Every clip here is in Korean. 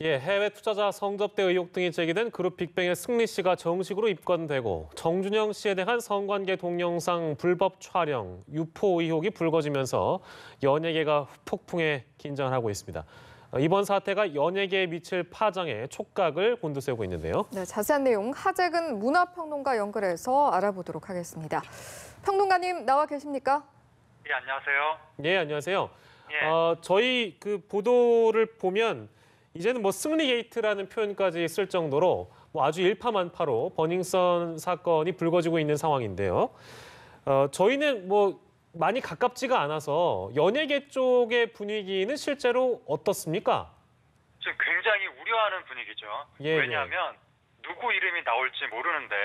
예, 해외 투자자 성접대 의혹 등이 제기된 그룹 빅뱅의 승리 씨가 정식으로 입건되고 정준영 씨에 대한 성관계 동영상 불법 촬영, 유포 의혹이 불거지면서 연예계가 후폭풍에 긴장을 하고 있습니다. 이번 사태가 연예계에 미칠 파장에 촉각을 곤두세우고 있는데요. 네, 자세한 내용 하재근 문화평론가 연결해서 알아보도록 하겠습니다. 평론가님 나와 계십니까? 예, 안녕하세요. 예, 안녕하세요. 예. 저희 그 보도를 보면 이제는 뭐 승리 게이트라는 표현까지 쓸 정도로 뭐 아주 일파만파로 버닝썬 사건이 불거지고 있는 상황인데요. 저희는 뭐 많이 가깝지가 않아서 연예계 쪽의 분위기는 실제로 어떻습니까? 지금 굉장히 우려하는 분위기죠. 예, 왜냐하면 누구 이름이 나올지 모르는데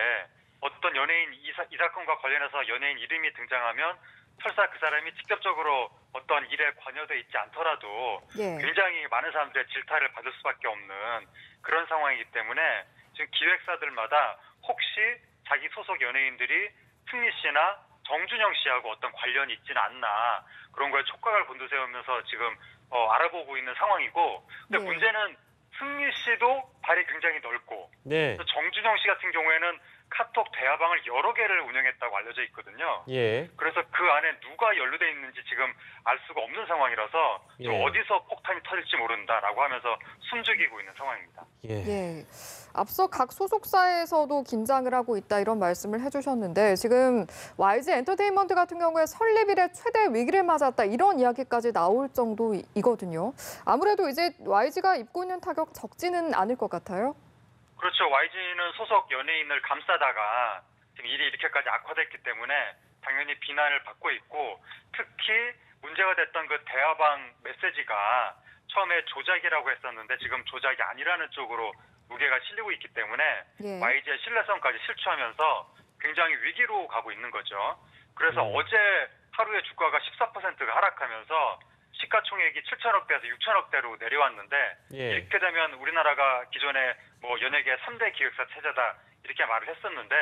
어떤 연예인 이 사건과 관련해서 연예인 이름이 등장하면 설사 그 사람이 직접적으로 어떤 일에 관여돼 있지 않더라도 예. 굉장히 많은 사람들의 질타를 받을 수밖에 없는 그런 상황이기 때문에 지금 기획사들마다 혹시 자기 소속 연예인들이 승리 씨나 정준영 씨하고 어떤 관련이 있지는 않나 그런 거에 촉각을 곤두세우면서 지금 알아보고 있는 상황이고 근데 네. 문제는 승리 씨도 발이 굉장히 넓고 네. 정준영 씨 같은 경우에는 카톡 대화방을 여러 개를 운영했다고 알려져 있거든요. 예. 그래서 그 안에 누가 연루돼 있는지 지금 알 수가 없는 상황이라서 지금 예. 어디서 폭탄이 터질지 모른다라고 하면서 숨죽이고 있는 상황입니다. 예. 예. 앞서 각 소속사에서도 긴장을 하고 있다 이런 말씀을 해주셨는데 지금 YG 엔터테인먼트 같은 경우에 설립 이래 최대 위기를 맞았다 이런 이야기까지 나올 정도이거든요. 아무래도 이제 YG가 입고 있는 타격 적지는 않을 것 같아요. 그렇죠. YG는 소속 연예인을 감싸다가 지금 일이 이렇게까지 악화됐기 때문에 당연히 비난을 받고 있고 특히 문제가 됐던 그 대화방 메시지가 처음에 조작이라고 했었는데 지금 조작이 아니라는 쪽으로 무게가 실리고 있기 때문에 예. YG의 신뢰성까지 실추하면서 굉장히 위기로 가고 있는 거죠. 그래서 어제 하루에 주가가 14%가 하락하면서 시가총액이 7천억 대에서 6천억 대로 내려왔는데 예. 이렇게 되면 우리나라가 기존에 뭐 연예계 3대 기획사 체제다 이렇게 말을 했었는데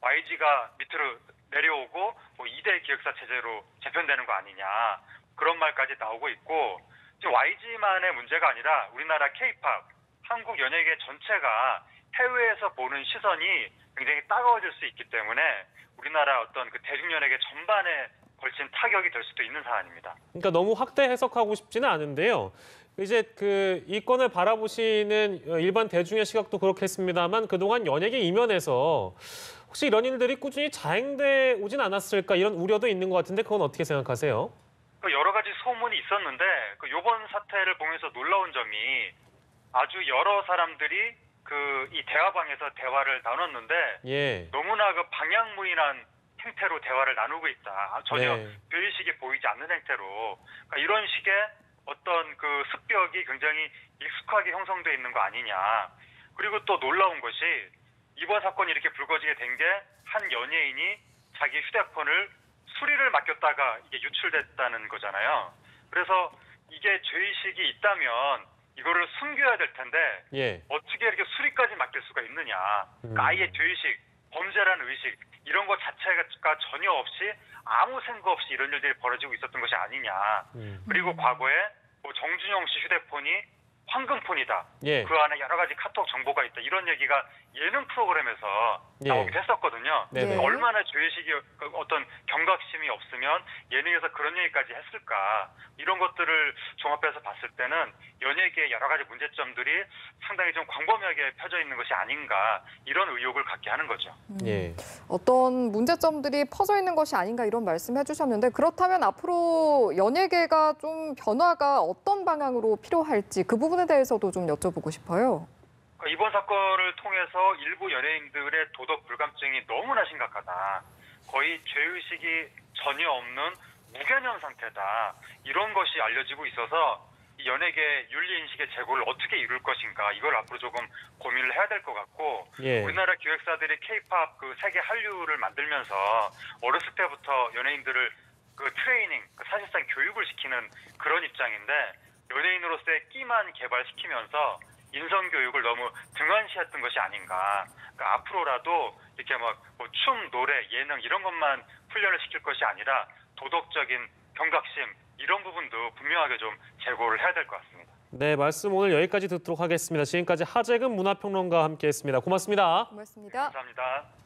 YG가 밑으로 내려오고 뭐 2대 기획사 체제로 재편되는 거 아니냐 그런 말까지 나오고 있고 지금 YG만의 문제가 아니라 우리나라 K-팝, 한국 연예계 전체가 해외에서 보는 시선이 굉장히 따가워질 수 있기 때문에 우리나라 어떤 그 대중연예계 전반에 걸친 타격이 될 수도 있는 사안입니다. 그러니까 너무 확대 해석하고 싶지는 않은데요. 이제 이 건을 바라보시는 일반 대중의 시각도 그렇겠습니다만 그동안 연예계 이면에서 혹시 이런 일들이 꾸준히 자행돼 오진 않았을까 이런 우려도 있는 것 같은데 그건 어떻게 생각하세요? 여러 가지 소문이 있었는데 이번 사태를 보면서 놀라운 점이 아주 여러 사람들이 이 대화방에서 대화를 나눴는데 예. 너무나 그 방향무인한 행태로 대화를 나누고 있다. 전혀 네. 배의식이 보이지 않는 행태로 그러니까 이런 식의 어떤 그 습벽이 굉장히 익숙하게 형성돼 있는 거 아니냐. 그리고 또 놀라운 것이 이번 사건이 이렇게 불거지게 된 게 한 연예인이 자기 휴대폰을 수리를 맡겼다가 이게 유출됐다는 거잖아요. 그래서 이게 죄의식이 있다면 이거를 숨겨야 될 텐데 예. 어떻게 이렇게 수리까지 맡길 수가 있느냐. 그러니까 아예 죄의식, 범죄라는 의식 이런 것 자체가 전혀 없이 아무 생각 없이 이런 일들이 벌어지고 있었던 것이 아니냐. 그리고 과거에 뭐 정준영 씨 휴대폰이 황금폰이다. 예. 그 안에 여러 가지 카톡 정보가 있다. 이런 얘기가 예능 프로그램에서 예. 나오기도 했었거든요. 네네. 얼마나 죄의식이 어떤 경각심이 없으면 예능에서 그런 얘기까지 했을까. 이런 것들을 종합해서 봤을 때는 연예계의 여러 가지 문제점들이 상당히 좀 광범위하게 펴져 있는 것이 아닌가 이런 의혹을 갖게 하는 거죠. 예. 어떤 문제점들이 퍼져 있는 것이 아닌가 이런 말씀 해주셨는데 그렇다면 앞으로 연예계가 좀 변화가 어떤 방향으로 필요할지 그 부분에 대해서도 좀 여쭤보고 싶어요. 이번 사건을 통해서 일부 연예인들의 도덕 불감증이 너무나 심각하다. 거의 죄의식이 전혀 없는 무개념 상태다. 이런 것이 알려지고 있어서 이 연예계 윤리인식의 재고를 어떻게 이룰 것인가 이걸 앞으로 조금 고민을 해야 될 것 같고 예. 우리나라 기획사들이 K-팝 그 세계 한류를 만들면서 어렸을 때부터 연예인들을 그 트레이닝, 사실상 교육을 시키는 그런 입장인데 연예인으로서의 끼만 개발시키면서 인성 교육을 너무 등한시했던 것이 아닌가. 그러니까 앞으로라도 이렇게 뭐 춤, 노래, 예능 이런 것만 훈련을 시킬 것이 아니라 도덕적인 경각심 이런 부분도 분명하게 좀 제고를 해야 될 것 같습니다. 네, 말씀 오늘 여기까지 듣도록 하겠습니다. 지금까지 하재근 문화평론가와 함께했습니다. 고맙습니다. 고맙습니다. 감사합니다.